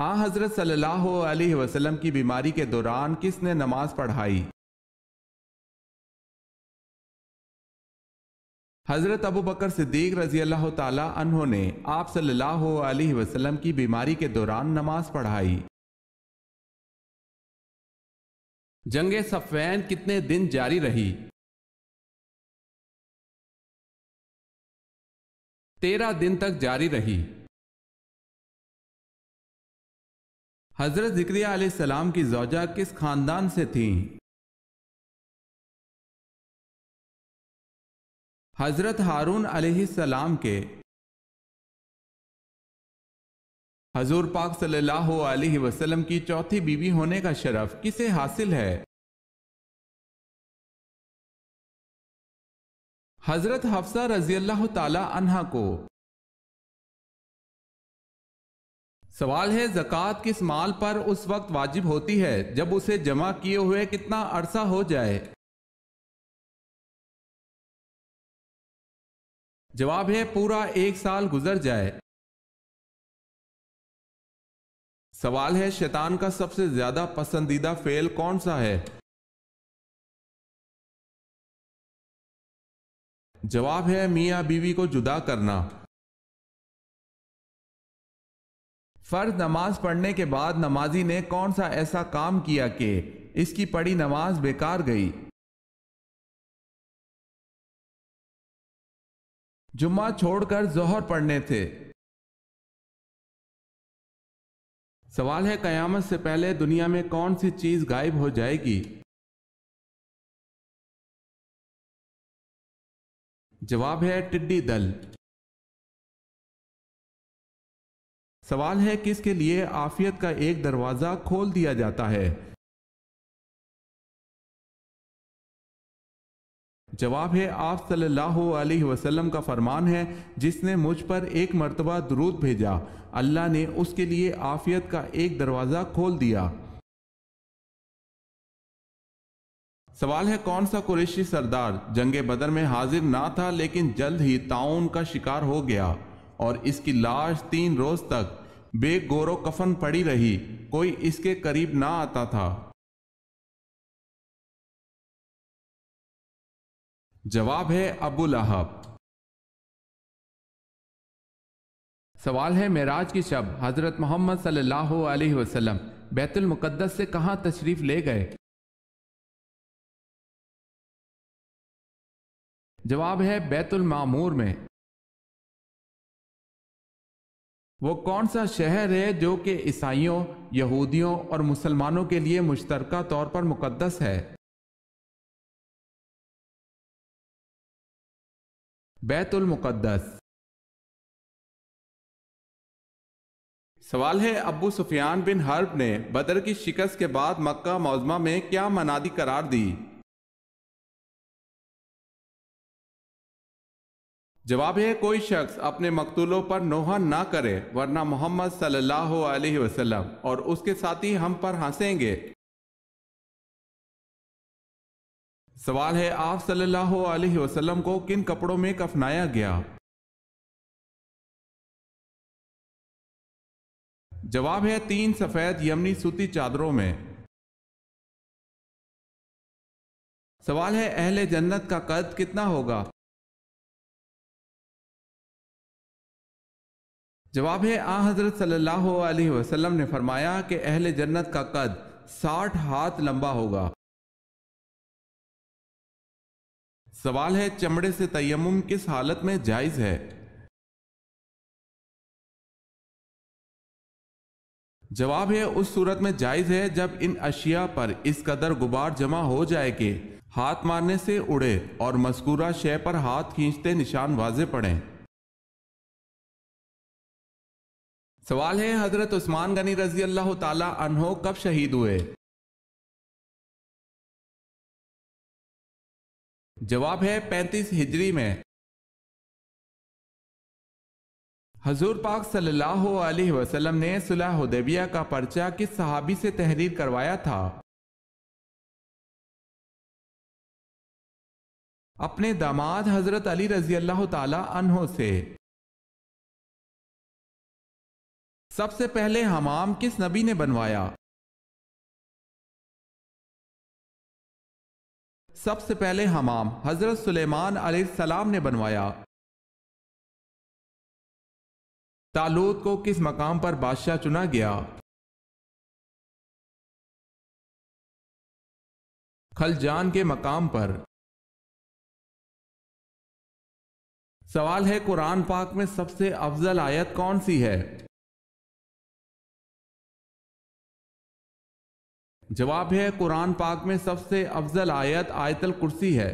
حضرت صلی اللہ علیہ وسلم کی بیماری کے دوران کس نے نماز پڑھائی؟ حضرت ابو بکر صدیق رضی اللہ تعالی عنہ نے آپ صلی اللہ علیہ وسلم کی بیماری کے دوران نماز پڑھائی۔ جنگ صفین کتنے دن جاری رہی؟ 13 دن تک جاری رہی۔ حضرت زکریا علیہ السلام کی زوجہ کس خاندان سے تھیں؟ حضرت ہارون علیہ السلام کے۔ حضور پاک صلی اللہ علیہ وسلم کی چوتھی بیوی ہونے کا شرف کسے حاصل ہے؟ حضرت حفصہ رضی اللہ تعالی عنہا کو۔ سوال ہے، زکوٰۃ کس مال پر اس وقت واجب ہوتی ہے جب اسے جمع کیے ہوئے کتنا عرصہ ہو جائے؟ جواب ہے پورا 1 سال گزر جائے۔ سوال ہے، شیطان کا سب سے زیادہ پسندیدہ فعل کون سا ہے؟ جواب ہے میاں بیوی کو جدا کرنا۔ فرض نماز پڑھنے کے بعد نمازی نے کون سا ایسا کام کیا کہ اس کی پڑھی نماز بیکار گئی؟ جمعہ چھوڑ کر ظہر پڑھنے تھے۔ سوال ہے، قیامت سے پہلے دنیا میں کون سی چیز غائب ہو جائے گی؟ جواب ہے ٹڈی دل۔ سوال ہے، کس کے لیے عافیت کا ایک دروازہ کھول دیا جاتا ہے؟ جواب ہے آپ صلی اللہ علیہ وسلم کا فرمان ہے، جس نے مجھ پر ایک مرتبہ درود بھیجا اللہ نے اس کے لیے عافیت کا ایک دروازہ کھول دیا۔ سوال ہے، کون سا قریشی سردار جنگ بدر میں حاضر نہ تھا لیکن جلد ہی طاعون کا شکار ہو گیا اور اس کی لاش 3 روز تک بے گور و کفن پڑی رہی، کوئی اس کے قریب نہ آتا تھا؟ جواب ہے ابو لہب۔ سوال ہے، معراج کی شب حضرت محمد صلی اللہ علیہ وسلم بیت المقدس سے کہاں تشریف لے گئے؟ جواب ہے بیت المعمور میں۔ وہ کون سا شہر ہے جو کہ عیسائیوں، یہودیوں اور مسلمانوں کے لیے مشترکہ طور پر مقدس ہے؟ بیت المقدس۔ سوال ہے، ابو سفیان بن حرب نے بدر کی شکست کے بعد مکہ معظمہ میں کیا منادی قرار دی؟ جواب ہے کوئی شخص اپنے مقتولوں پر نوحہ نہ کرے ورنہ محمد صلی اللہ علیہ وسلم اور اس کے ساتھی ہم پر ہنسیں گے۔ سوال ہے، آپ صلی اللہ علیہ وسلم کو کن کپڑوں میں کفنایا گیا؟ جواب ہے 3 سفید یمنی سوتی چادروں میں۔ سوال ہے، اہل جنت کا قد کتنا ہوگا؟ جواب ہے حضرت صلی اللہ علیہ وسلم نے فرمایا کہ اہل جنت کا قد 60 ہاتھ لمبا ہوگا۔ سوال ہے، چمڑے سے تیمم کس حالت میں جائز ہے؟ جواب ہے اس صورت میں جائز ہے جب ان اشیاء پر اس قدر غبار جمع ہو جائے کہ ہاتھ مارنے سے اڑے اور مذکورہ شے پر ہاتھ کھینچتے نشان واضح پڑیں۔ سوال ہے، حضرت عثمان غنی رضی اللہ تعالی عنہ کب شہید ہوئے؟ جواب ہے 35 ہجری میں۔ حضور پاک صلی اللہ علیہ وسلم نے صلح حدیبیہ کا پرچہ کس صحابی سے تحریر کروایا تھا؟ اپنے داماد حضرت علی رضی اللہ تعالی عنہ سے۔ سب سے پہلے حمام کس نبی نے بنوایا؟ سب سے پہلے حمام حضرت سلیمان علیہ السلام نے بنوایا۔ طالوت کو کس مقام پر بادشاہ چنا گیا؟ خلجان کے مقام پر۔ سوال ہے قرآن پاک میں سب سے افضل آیت کون سی ہے؟ جواب ہے قرآن پاک میں سب سے افضل آیت آیت الکرسی ہے۔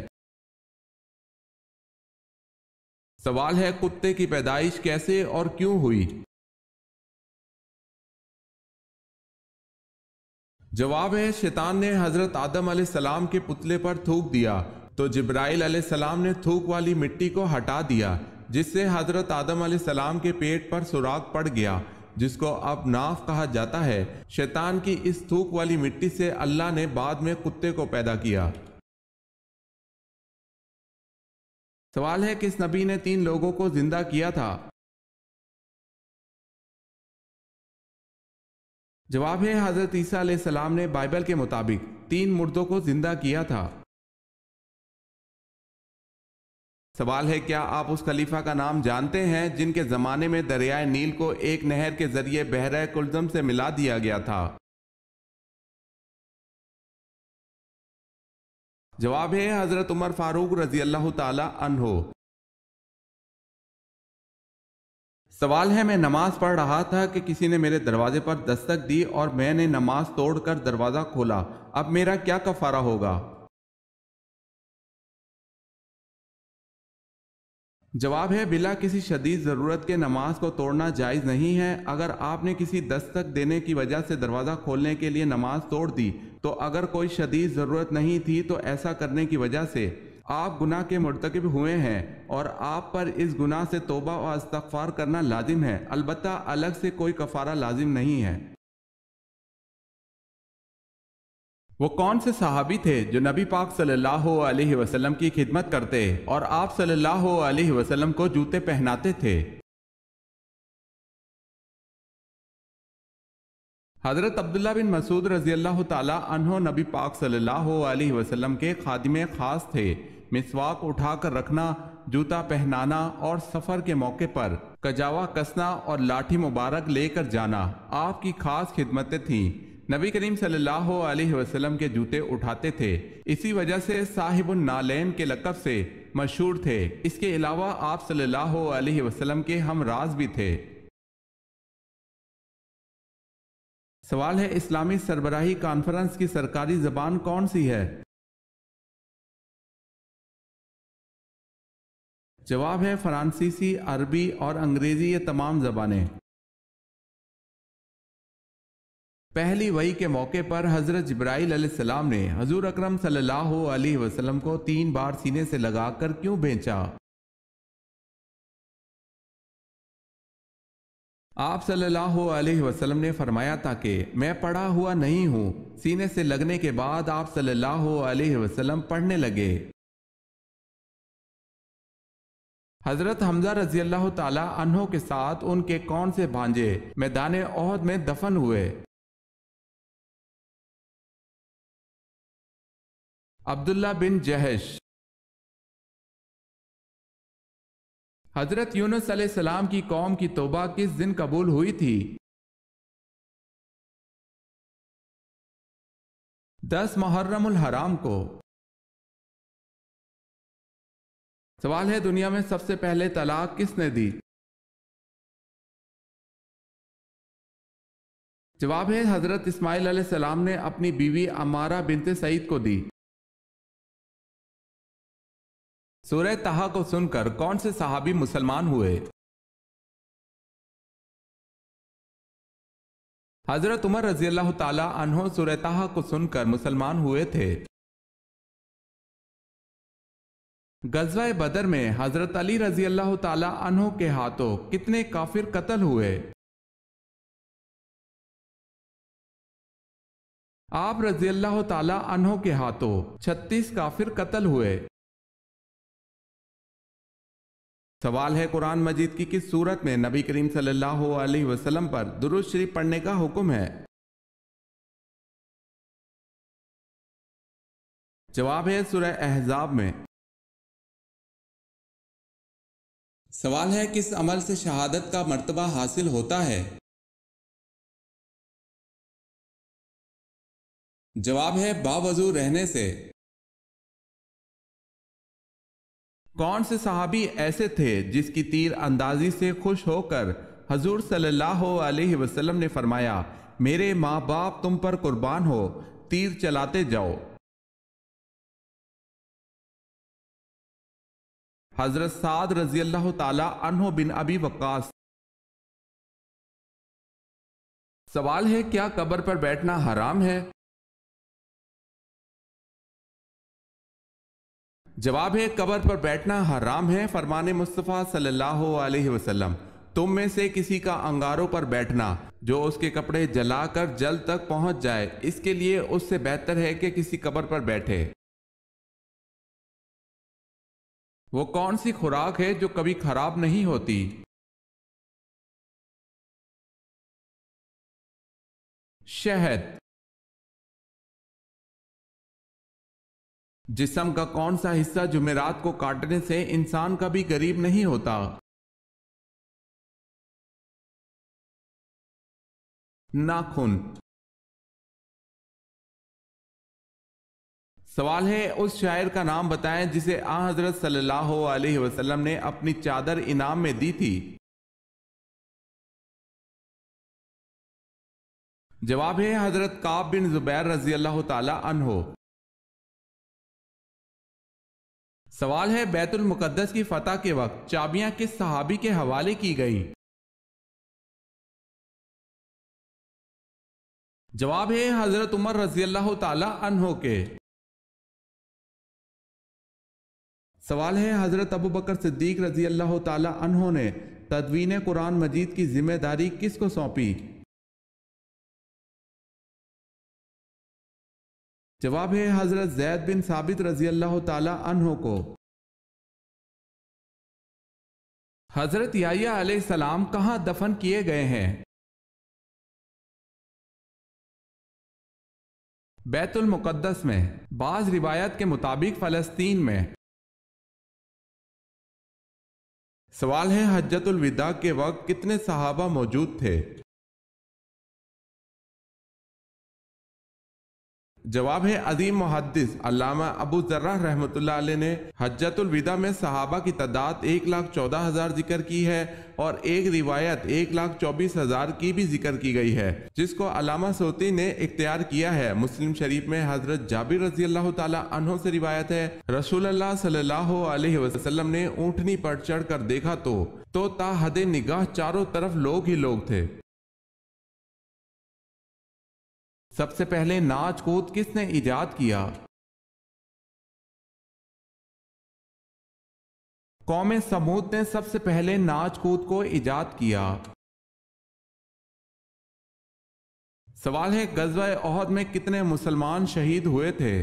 سوال ہے کتے کی پیدائش کیسے اور کیوں ہوئی؟ جواب ہے شیطان نے حضرت آدم علیہ السلام کے پتلے پر تھوک دیا تو جبرائیل علیہ السلام نے تھوک والی مٹی کو ہٹا دیا، جس سے حضرت آدم علیہ السلام کے پیٹ پر سوراخ پڑ گیا، جس کو اب ناف کہا جاتا ہے۔ شیطان کی اس تھوک والی مٹی سے اللہ نے بعد میں کتے کو پیدا کیا۔ سوال ہے کس نبی نے 3 لوگوں کو زندہ کیا تھا؟ جواب ہے حضرت عیسیٰ علیہ السلام نے بائبل کے مطابق 3 مردوں کو زندہ کیا تھا۔ سوال ہے کیا آپ اس خلیفہ کا نام جانتے ہیں جن کے زمانے میں دریائے نیل کو ایک نہر کے ذریعے بحیرہ کلزم سے ملا دیا گیا تھا؟ جواب ہے حضرت عمر فاروق رضی اللہ تعالی عنہ۔ سوال ہے میں نماز پڑھ رہا تھا کہ کسی نے میرے دروازے پر دستک دی اور میں نے نماز توڑ کر دروازہ کھولا، اب میرا کیا کفارہ ہوگا؟ جواب ہے بلا کسی شدید ضرورت کے نماز کو توڑنا جائز نہیں ہے۔ اگر آپ نے کسی دستک دینے کی وجہ سے دروازہ کھولنے کے لیے نماز توڑ دی تو اگر کوئی شدید ضرورت نہیں تھی تو ایسا کرنے کی وجہ سے آپ گناہ کے مرتکب ہوئے ہیں اور آپ پر اس گناہ سے توبہ و استغفار کرنا لازم ہے، البتہ الگ سے کوئی کفارہ لازم نہیں ہے۔ وہ کون سے صحابی تھے جو نبی پاک صلی اللہ علیہ وسلم کی خدمت کرتے اور آپ صلی اللہ علیہ وسلم کو جوتے پہناتے تھے؟ حضرت عبداللہ بن مسعود رضی اللہ تعالی عنہ نبی پاک صلی اللہ علیہ وسلم کے خادم خاص تھے۔ مسواک اٹھا کر رکھنا، جوتا پہنانا اور سفر کے موقع پر کجاوا کسنا اور لاٹھی مبارک لے کر جانا آپ کی خاص خدمتیں تھیں۔ نبی کریم صلی اللہ علیہ وسلم کے جوتے اٹھاتے تھے، اسی وجہ سے صاحب النعلین کے لقب سے مشہور تھے۔ اس کے علاوہ آپ صلی اللہ علیہ وسلم کے ہم راز بھی تھے۔ سوال ہے اسلامی سربراہی کانفرنس کی سرکاری زبان کون سی ہے؟ جواب ہے فرانسیسی، عربی اور انگریزی، یہ تمام زبانیں۔ پہلی وحی کے موقع پر حضرت جبرائیل علیہ السلام نے حضور اکرم صلی اللہ علیہ وسلم کو 3 بار سینے سے لگا کر کیوں بھیجا؟ آپ صلی اللہ علیہ وسلم نے فرمایا تھا کہ میں پڑھا ہوا نہیں ہوں۔ سینے سے لگنے کے بعد آپ صلی اللہ علیہ وسلم پڑھنے لگے۔ حضرت حمزہ رضی اللہ تعالی عنہ کے ساتھ ان کے کون سے بھانجے میدان احد میں دفن ہوئے؟ عبداللہ بن جہش۔ حضرت یونس علیہ السلام کی قوم کی توبہ کس دن قبول ہوئی تھی؟ 10 محرم الحرام کو۔ سوال ہے دنیا میں سب سے پہلے طلاق کس نے دی؟ جواب ہے حضرت اسماعیل علیہ السلام نے اپنی بیوی عمارہ بنت سعید کو دی۔ سورہ طٰہٰ کو سن کر کون سے صحابی مسلمان ہوئے؟ حضرت عمر رضی اللہ تعالی عنہ سورہ طٰہٰ کو سن کر مسلمان ہوئے تھے۔ غزوہ بدر میں حضرت علی رضی اللہ تعالی عنہ کے ہاتھوں کتنے کافر قتل ہوئے؟ آپ رضی اللہ تعالی عنہ کے ہاتھوں 36 کافر قتل ہوئے۔ سوال ہے قرآن مجید کی کس صورت میں نبی کریم صلی اللہ علیہ وسلم پر درود شریف پڑھنے کا حکم ہے؟ جواب ہے سورہ احزاب میں۔ سوال ہے کس عمل سے شہادت کا مرتبہ حاصل ہوتا ہے؟ جواب ہے باوضو رہنے سے۔ کون سے صحابی ایسے تھے جس کی تیر اندازی سے خوش ہو کر حضور صلی اللہ علیہ وسلم نے فرمایا میرے ماں باپ تم پر قربان ہو، تیر چلاتے جاؤ؟ حضرت سعد رضی اللہ تعالی عنہ بن ابی وقاص۔ سوال ہے کیا قبر پر بیٹھنا حرام ہے؟ جواب ہے قبر پر بیٹھنا حرام ہے۔ فرمان مصطفیٰ صلی اللہ علیہ وسلم تم میں سے کسی کا انگاروں پر بیٹھنا جو اس کے کپڑے جلا کر جل تک پہنچ جائے اس کے لیے اس سے بہتر ہے کہ کسی قبر پر بیٹھے۔ وہ کون سی خوراک ہے جو کبھی خراب نہیں ہوتی؟ شہد۔ جسم کا کون سا حصہ جمعرات کو کاٹنے سے انسان کبھی غریب نہیں ہوتا؟ ناخن۔ سوال ہے اس شاعر کا نام بتائیں جسے آن حضرت صلی اللہ علیہ وسلم نے اپنی چادر انعام میں دی تھی۔ جواب ہے حضرت کعب بن زبیر رضی اللہ تعالی عنہ۔ سوال ہے بیت المقدس کی فتح کے وقت چابیاں کس صحابی کے حوالے کی گئیں؟ جواب ہے حضرت عمر رضی اللہ تعالی عنہ کے۔ سوال ہے حضرت ابو بکر صدیق رضی اللہ تعالی عنہ نے تدوین قرآن مجید کی ذمہ داری کس کو سونپی؟ جواب ہے حضرت زید بن ثابت رضی اللہ تعالی عنہ کو۔ حضرت یحییٰ علیہ السلام کہاں دفن کیے گئے ہیں؟ بیت المقدس میں، بعض روایت کے مطابق فلسطین میں۔ سوال ہے حجۃ الوداع کے وقت کتنے صحابہ موجود تھے؟ جواب ہے عظیم محدث علامہ ابو ذرہ رحمۃ اللہ علیہ نے حجۃ الوداع میں صحابہ کی تعداد 1,14,000 ذکر کی ہے اور ایک روایت 1,24,000 کی بھی ذکر کی گئی ہے جس کو علامہ سیوطی نے اختیار کیا ہے۔ مسلم شریف میں حضرت جابر رضی اللہ تعالی عنہ سے روایت ہے رسول اللہ صلی اللہ علیہ وسلم نے اونٹنی پر چڑھ کر دیکھا تو تا حد نگاہ چاروں طرف لوگ ہی لوگ تھے۔ سب سے پہلے ناچ کود کس نے ایجاد کیا؟ قوم سمود نے سب سے پہلے ناچ کود کو ایجاد کیا۔ سوال ہے غزوہ احد میں کتنے مسلمان شہید ہوئے تھے؟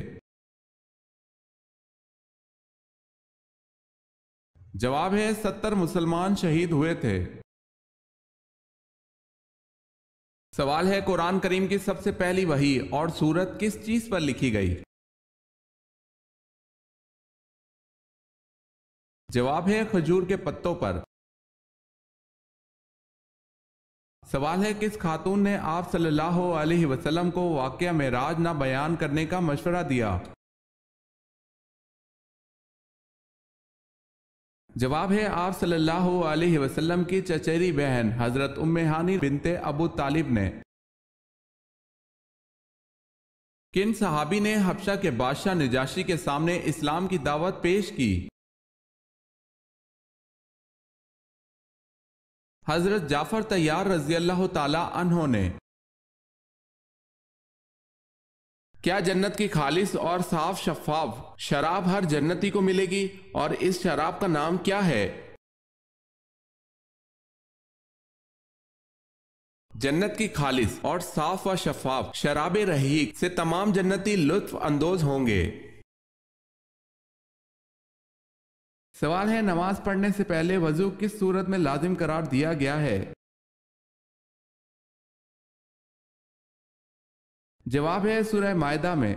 جواب ہے 70 مسلمان شہید ہوئے تھے۔ سوال ہے قرآن کریم کی سب سے پہلی وحی اور سورت کس چیز پر لکھی گئی؟ جواب ہے کھجور کے پتوں پر۔ سوال ہے کس خاتون نے آپ صلی اللہ علیہ وسلم کو واقعہ معراج نہ بیان کرنے کا مشورہ دیا؟ جواب ہے آپ صلی اللہ علیہ وسلم کی چچیری بہن حضرت ام ہانی بنت ابو طالب نے۔ کن صحابی نے حبشہ کے بادشاہ نجاشی کے سامنے اسلام کی دعوت پیش کی؟ حضرت جعفر طیار رضی اللہ تعالی عنہ نے۔ کیا جنت کی خالص اور صاف شفاف شراب ہر جنتی کو ملے گی اور اس شراب کا نام کیا ہے؟ جنت کی خالص اور صاف و شفاف شراب رحیق سے تمام جنتی لطف اندوز ہوں گے۔ سوال ہے نماز پڑھنے سے پہلے وضو کس صورت میں لازم قرار دیا گیا ہے؟ جواب ہے سورہ مائدہ میں۔